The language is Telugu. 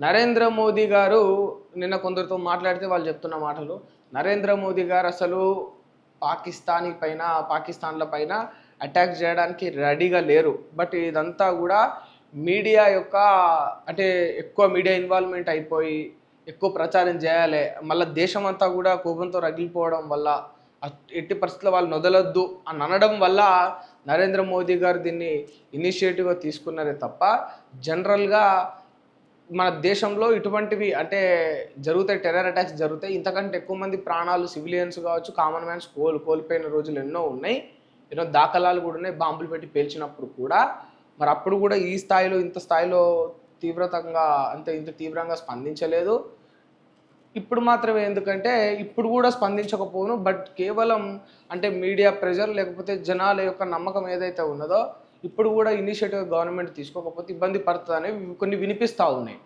నరేంద్ర మోదీ గారు నిన్న కొందరితో మాట్లాడితే వాళ్ళు చెప్తున్న మాటలు, నరేంద్ర మోదీ గారు అసలు పాకిస్తాన్ల పైన అటాక్ చేయడానికి రెడీగా లేరు. బట్ ఇదంతా కూడా మీడియా యొక్క అంటే ఎక్కువ మీడియా ఇన్వాల్వ్మెంట్ అయిపోయి ఎక్కువ ప్రచారం చేయాలి, మళ్ళీ దేశం అంతా కూడా కోపంతో రగిలిపోవడం వల్ల ఎట్టి పరిస్థితుల్లో వాళ్ళు వదలొద్దు అని అనడం వల్ల నరేంద్ర మోదీ గారు దీన్ని ఇనిషియేటివ్గా తీసుకున్నారే తప్ప జనరల్గా మన దేశంలో ఇటువంటివి అంటే జరుగుతాయి, టెర్రర్ అటాక్స్ జరుగుతాయి. ఇంతకంటే ఎక్కువ మంది ప్రాణాలు సివిలియన్స్ కావచ్చు, కామన్ మ్యాన్స్ కోల్పోయిన రోజులు ఎన్నో ఉన్నాయి, ఎన్నో దాఖలాలు కూడా ఉన్నాయి. బాంబులు పెట్టి పేల్చినప్పుడు కూడా మరి అప్పుడు కూడా ఈ స్థాయిలో ఇంత స్థాయిలో ఇంత తీవ్రంగా స్పందించలేదు. ఇప్పుడు మాత్రమే ఎందుకంటే ఇప్పుడు కూడా స్పందించకపోను, బట్ కేవలం అంటే మీడియా ప్రెజర్ లేకపోతే జనాల యొక్క నమ్మకం ఏదైతే ఉన్నదో ఇప్పుడు కూడా ఇనిషియేటివ్ గవర్నమెంట్ తీసుకోకపోతే ఇబ్బంది పడుతుందని కొన్ని వినిపిస్తూ ఉన్నాయి.